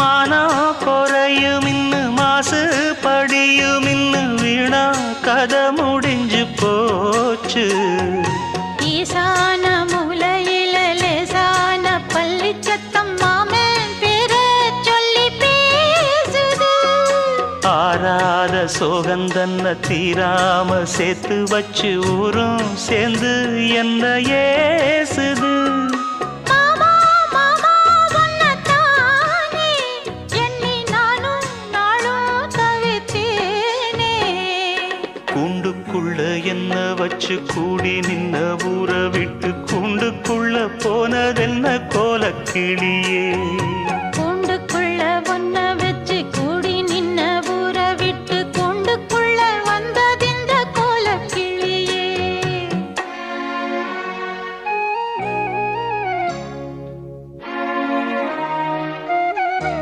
மானம் குறையும் இன்னு மாசு படியும் இன்னு வீணா கதை முடிஞ்சு போச்சு. ஈசான மூலையில லேசான பள்ளி சத்தம் மாமன் பேர சொல்லி பேசுது. ஆறாத சோகந்தன்ன தீராம சேர்த்து வச்சு ஊரும் சேர்ந்து என்ன ஏசுது. கூண்டுக்குள்ள என்ன வச்சு கூடி நின்ன ஊற விட்டு கூண்டுக்குள்ள போனதென்ன கோலக்கிளியே.